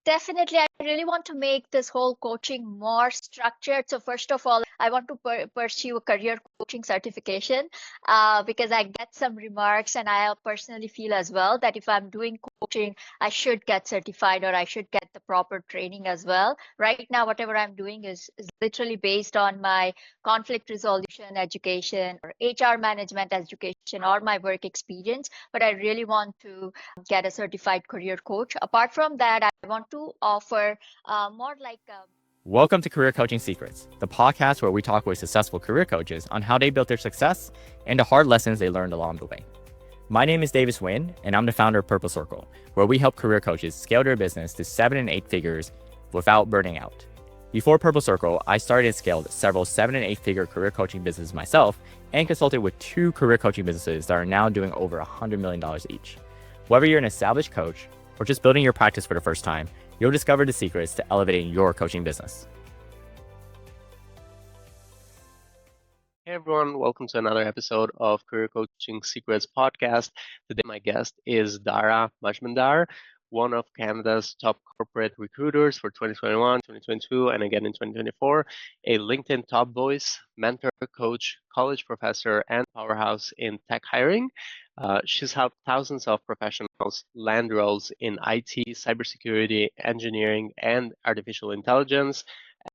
Definitely, I really want to make this whole coaching more structured. So first of all, I want to pursue a career coaching certification because I get some remarks, and I personally feel as well that if I'm doing coaching, I should get certified or I should get the proper training as well. Right now, whatever I'm doing is literally based on my conflict resolution education or HR management education or my work experience. But I really want to get a certified career coach. Apart from that, I want to offer more like Welcome to Career Coaching Secrets, the podcast where we talk with successful career coaches on how they built their success and the hard lessons they learned along the way. My name is Davis Nguyen, and I'm the founder of Purple Circle, where we help career coaches scale their business to 7 and 8 figures without burning out. Before Purple Circle, I started and scaled several 7 and 8 figure career coaching businesses myself and consulted with 2 career coaching businesses that are now doing over $100 million each. Whether you're an established coach or just building your practice for the first time, you'll discover the secrets to elevating your coaching business. Hey everyone, welcome to another episode of Career Coaching Secrets podcast. Today my guest is Dhara Majmundar, one of Canada's top corporate recruiters for 2021, 2022, and again in 2024, a LinkedIn top voice, mentor, coach, college professor, and powerhouse in tech hiring. She's helped thousands of professionals land roles in IT, cybersecurity, engineering, and artificial intelligence.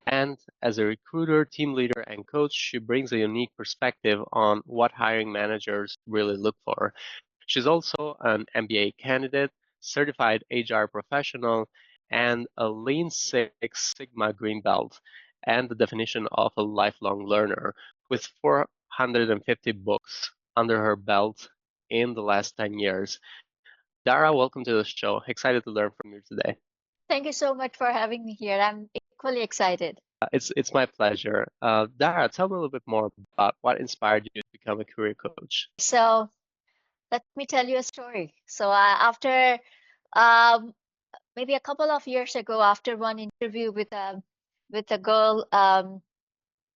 And as a recruiter, team leader, and coach, she brings a unique perspective on what hiring managers really look for. She's also an MBA candidate, certified HR professional, and a Lean Six Sigma Green Belt, and the definition of a lifelong learner, with 450 books under her belt in the last 10 years. Dhara, welcome to the show. Excited to learn from you today. Thank you so much for having me here. I'm equally excited. It's my pleasure. Dhara, tell me a little bit more about what inspired you to become a career coach. So let me tell you a story. So after um, maybe a couple of years ago, after one interview with a girl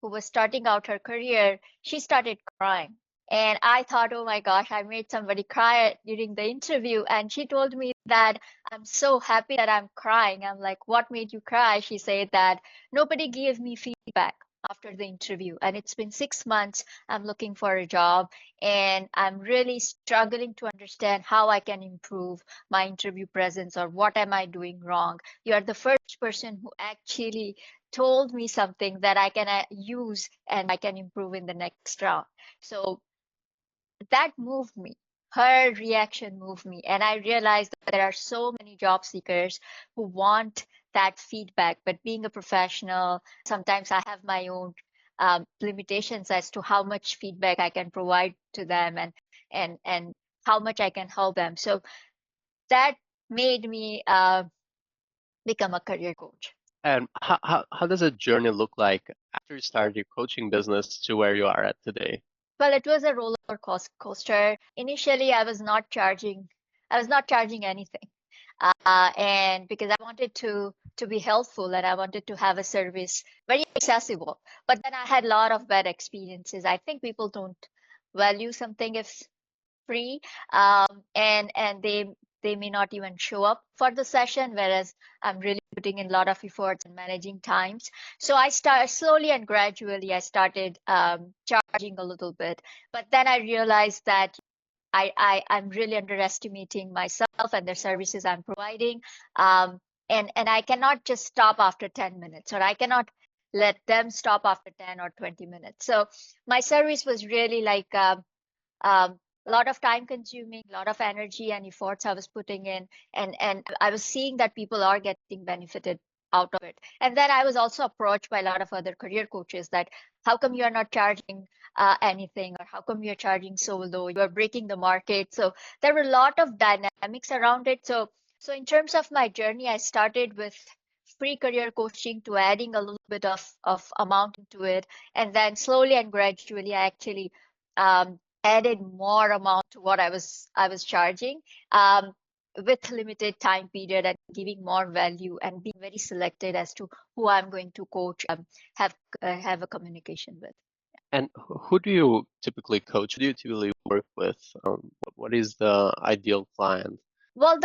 who was starting out her career, she started crying. And I thought, oh my gosh, I made somebody cry during the interview. And she told me that I'm so happy that I'm crying. I'm like, what made you cry? She said that nobody gave me feedback after the interview. And it's been 6 months. I'm looking for a job and I'm really struggling to understand how I can improve my interview presence or what am I doing wrong. You are the first person who actually told me something that I can use and I can improve in the next round. So that moved me. Her reaction moved me. And I realized that there are so many job seekers who want that feedback. But being a professional, sometimes I have my own limitations as to how much feedback I can provide to them and how much I can help them. So that made me become a career coach. And how does a journey look like after you started your coaching business to where you are at today? Well, it was a roller coaster. Initially, I was not charging anything. And because I wanted to be helpful and I wanted to have a service very accessible. But then I had a lot of bad experiences. I think people don't value something if free, and they may not even show up for the session, whereas I'm really putting in a lot of efforts and managing times. So I start slowly and gradually I started charging a little bit, but then I realized that I'm really underestimating myself and the services I'm providing. And I cannot just stop after 10 minutes, or I cannot let them stop after 10 or 20 minutes. So my service was really like a lot of time consuming, a lot of energy and efforts I was putting in, and I was seeing that people are getting benefited out of it. And then I was also approached by a lot of other career coaches that how come you're not charging anything, or how come you're charging so low? You are breaking the market. So there were a lot of dynamics around it. So in terms of my journey, I started with free career coaching to adding a little bit of amount into it, and then slowly and gradually I actually added more amount to what I was charging, with limited time period and giving more value and being very selected as to who I'm going to coach, have a communication with. And who do you typically coach? Who do you typically work with? What is the ideal client? Well,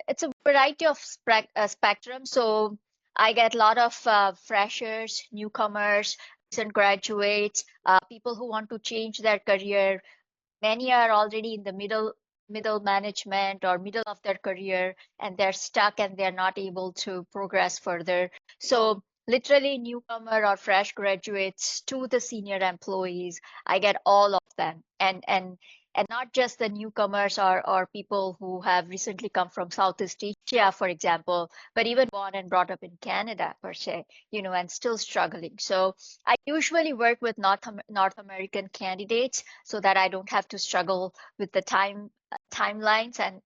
it's a variety of spectrum. So I get a lot of freshers, newcomers, recent graduates, people who want to change their career. Many are already in the middle management or middle of their career, and they're stuck and they're not able to progress further. So literally newcomer or fresh graduates to the senior employees, I get all of them. And not just the newcomers or people who have recently come from Southeast Asia, for example, but even born and brought up in Canada per se, and still struggling. So I usually work with North American candidates so that I don't have to struggle with the timelines and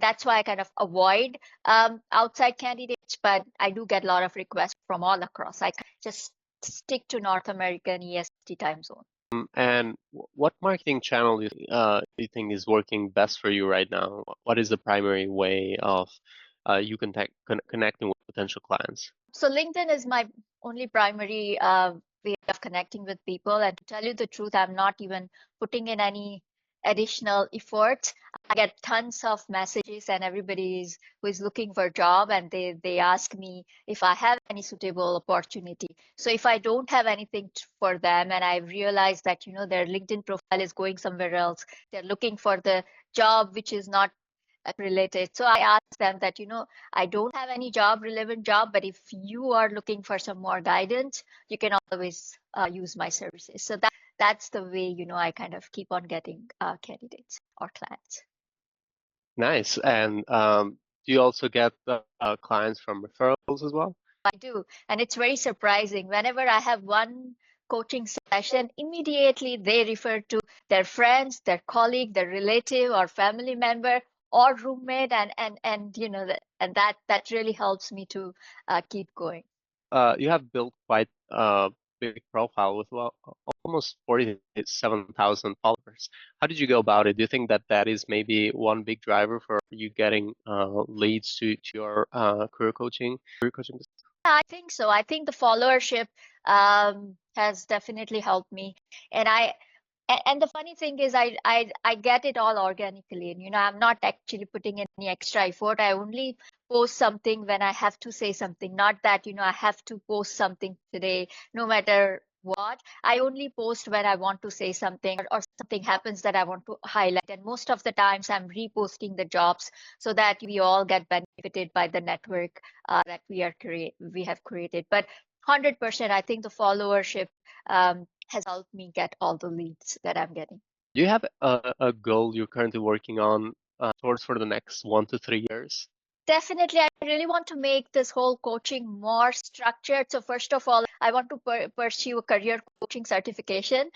that's why I kind of avoid outside candidates, but I do get a lot of requests from all across. I just stick to North American EST time zone. And what marketing channel do you think is working best for you right now? What is the primary way of you connecting with potential clients? So LinkedIn is my only primary way of connecting with people. And to tell you the truth, I'm not even putting in any additional effort. I get tons of messages and who is looking for a job, and they ask me if I have any suitable opportunity. So if I don't have anything for them and I realize that, their LinkedIn profile is going somewhere else, they're looking for the job which is not related. So I asked them that, I don't have any relevant job, but if you are looking for some more guidance, you can always use my services. So that's the way, I kind of keep on getting candidates or clients. Nice. And do you also get clients from referrals as well? I do. And it's very surprising. Whenever I have one coaching session, immediately they refer to their friends, their colleague, their relative or family member or roommate, and that really helps me to keep going. You have built quite a big profile with almost 47,000 followers. How did you go about it? Do you think that that is maybe one big driver for you getting leads to your career coaching business? I think so. I think the followership has definitely helped me, and and the funny thing is I get it all organically, and I'm not actually putting in any extra effort. I only post something when I have to say something, not that I have to post something today no matter what. I only post when I want to say something, or something happens that I want to highlight, and most of the times I'm reposting the jobs so that we all get benefited by the network that we have created. But 100%, I think the followership has helped me get all the leads that I'm getting. Do you have a goal you're currently working on towards for the next 1 to 3 years? Definitely, I really want to make this whole coaching more structured. So first of all, I want to pursue a career coaching certification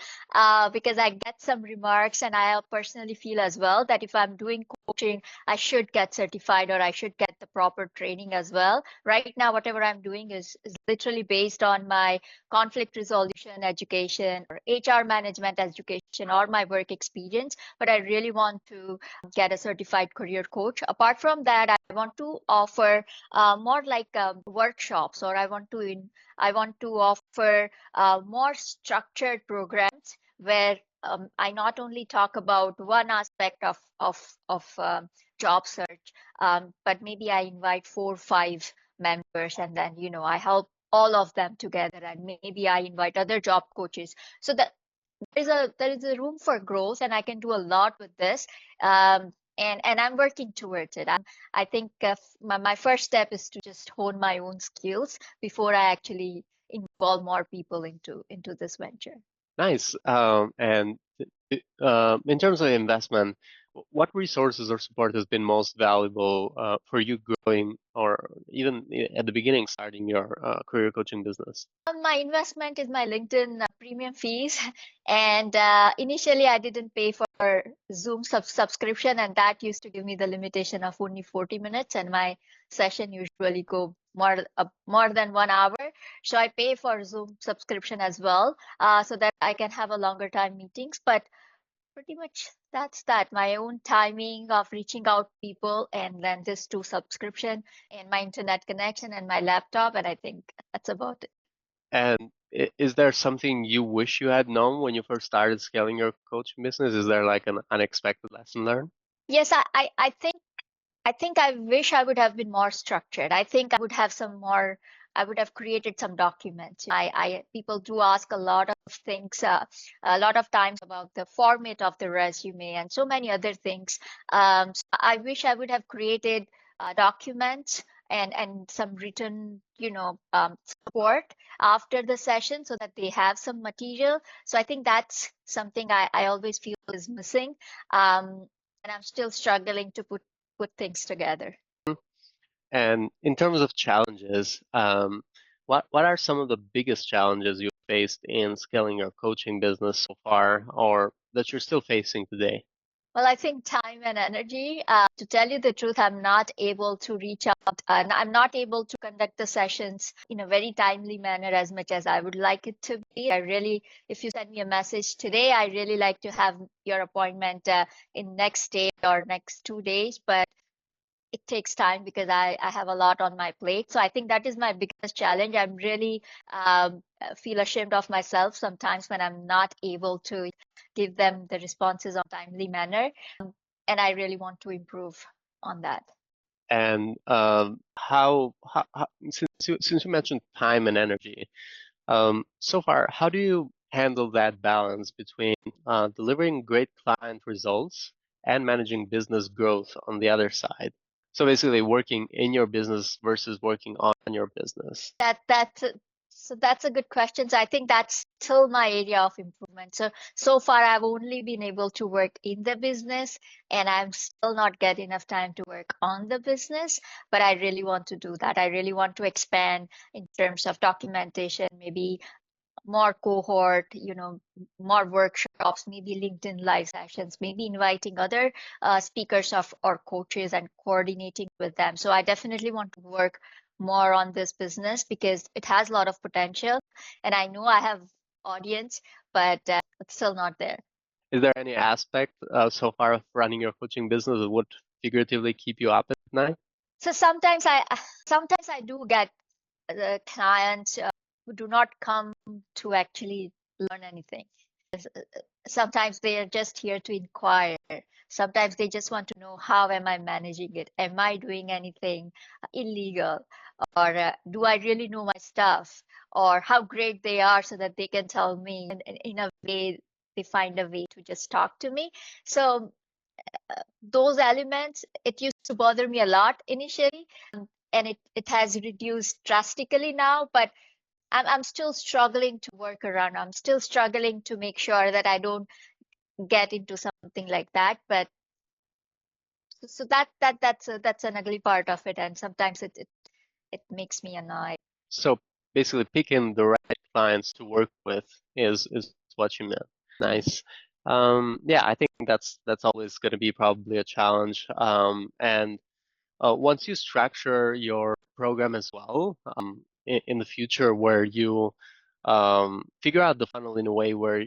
because I get some remarks, and I personally feel as well that if I'm doing coaching, I should get certified or I should get the proper training as well. Right now, whatever I'm doing is literally based on my conflict resolution education or HR management education or my work experience, but I really want to get a certified career coach. Apart from that, I want to offer more like workshops, or I want to offer more structured programs where I not only talk about one aspect of job search, but maybe I invite 4 or 5 members, and then I help all of them together, and maybe I invite other job coaches, so that there is a room for growth, and I can do a lot with this. And I'm working towards it. I think my first step is to just hone my own skills before I actually involve more people into this venture. Nice. And in terms of investment, what resources or support has been most valuable for you growing, or even at the beginning starting your career coaching business? My investment is my LinkedIn premium fees, and initially I didn't pay for Zoom subscription, and that used to give me the limitation of only 40 minutes, and my session usually go more than 1 hour. So I pay for Zoom subscription as well, so that I can have a longer time meetings. But pretty much that's that. My own timing of reaching out people, and then this to subscription, and my internet connection and my laptop, and I think that's about it. And is there something you wish you had known when you first started scaling your coaching business? Is there like an unexpected lesson learned? Yes, I wish I would have been more structured. I think I would have I would have created some documents. People do ask a lot of things, a lot of times about the format of the resume and so many other things. So I wish I would have created documents and some written, support after the session so that they have some material. So I think that's something I always feel is missing. And I'm still struggling to put things together. And in terms of challenges, what are some of the biggest challenges you faced in scaling your coaching business so far, or that you're still facing today? Well, I think time and energy. To tell you the truth, I'm not able to reach out, and I'm not able to conduct the sessions in a very timely manner as much as I would like it to be. If you send me a message today, I really like to have your appointment in next day or next 2 days, but it takes time because I have a lot on my plate. So I think that is my biggest challenge. I'm really feel ashamed of myself sometimes when I'm not able to give them the responses on timely manner. And I really want to improve on that. And since you mentioned time and energy, so far, how do you handle that balance between delivering great client results and managing business growth on the other side? So basically, working in your business versus working on your business. That's a good question. So I think that's still my area of improvement. So far I've only been able to work in the business and I'm still not getting enough time to work on the business, but I really want to do that. I really want to expand in terms of documentation, maybe more cohort, more workshops, maybe LinkedIn live sessions, maybe inviting other speakers or coaches and coordinating with them. So I definitely want to work more on this business because it has a lot of potential, and I know I have audience, but it's still not there. Is there any aspect so far of running your coaching business that would figuratively keep you up at night? So sometimes I do get the clients who do not come to actually learn anything. Sometimes they are just here to inquire. Sometimes they just want to know how am I managing it? Am I doing anything illegal? Or do I really know my stuff? Or how great they are so that they can tell me in a way they find a way to just talk to me. So those elements, it used to bother me a lot initially, and it has reduced drastically now, but I'm still struggling to work around. I'm still struggling to make sure that I don't get into something like that. But so that's an ugly part of it, and sometimes it makes me annoyed. So basically, picking the right clients to work with is what you meant. Nice. Yeah, I think that's always going to be probably a challenge. And once you structure your program as well, in the future, where you figure out the funnel in a way where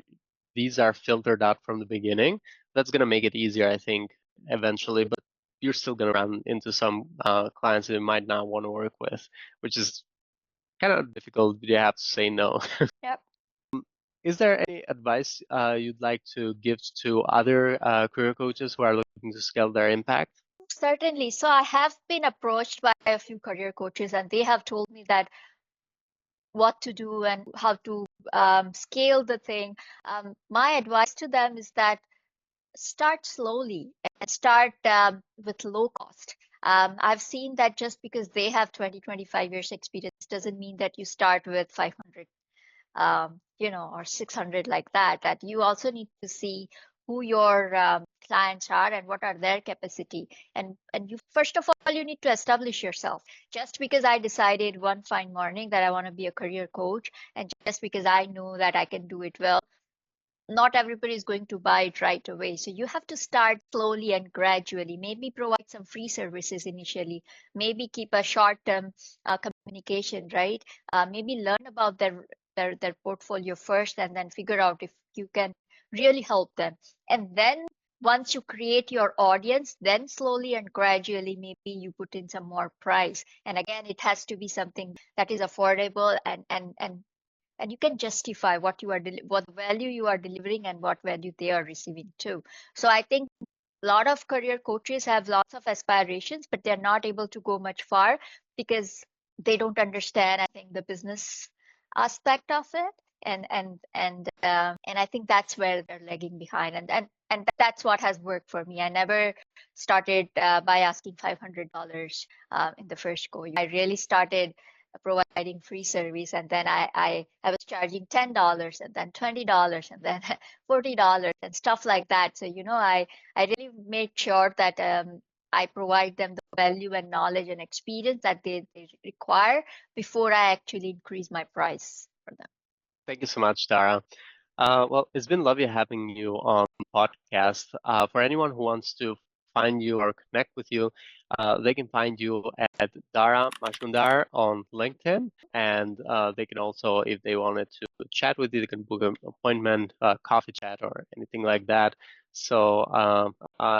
these are filtered out from the beginning, that's going to make it easier, I think, eventually. But you're still going to run into some clients that you might not want to work with, which is kind of difficult. You have to say no. Yep. Is there any advice you'd like to give to other career coaches who are looking to scale their impact? Certainly. So I have been approached by a few career coaches, and they have told me that what to do and how to scale the thing. My advice to them is that start slowly and start with low cost. I've seen that just because they have 25 years experience doesn't mean that you start with 500, or 600 like that. That you also need to see who your clients are and what are their capacity. And you first of all you need to establish yourself. Just because I decided one fine morning that I want to be a career coach, and just because I know that I can do it well, not everybody is going to buy it right away. So you have to start slowly and gradually. Maybe provide some free services initially. Maybe keep a short-term communication, right? Maybe learn about their portfolio first, and then figure out if you can really help them. And then once you create your audience, then slowly and gradually, maybe you put in some more price. And again, it has to be something that is affordable and you can justify what value you are delivering and what value they are receiving too. So I think a lot of career coaches have lots of aspirations, but they're not able to go much far because they don't understand, I think, the business aspect of it. And I think that's where they're lagging behind. And that's what has worked for me. I never started by asking $500 in the first go. I really started providing free service, and then I was charging $10 and then $20 and then $40 and stuff like that. So I really made sure that I provide them the value and knowledge and experience that they require before I actually increase my price for them. Thank you so much, Dhara. Well, it's been lovely having you on the podcast. For anyone who wants to find you or connect with you, they can find you at Dhara Majmundar on LinkedIn, and they can also, if they wanted to chat with you, they can book an appointment, coffee chat, or anything like that. So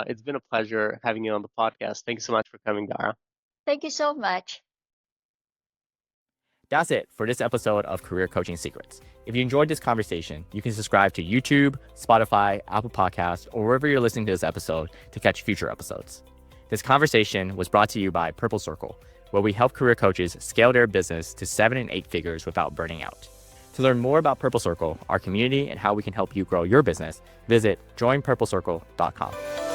it's been a pleasure having you on the podcast. Thank you so much for coming, Dhara. Thank you so much. That's it for this episode of Career Coaching Secrets. If you enjoyed this conversation, you can subscribe to YouTube, Spotify, Apple Podcasts, or wherever you're listening to this episode to catch future episodes. This conversation was brought to you by Purple Circle, where we help career coaches scale their business to 7 and 8 figures without burning out. To learn more about Purple Circle, our community, and how we can help you grow your business, visit joinpurplecircle.com.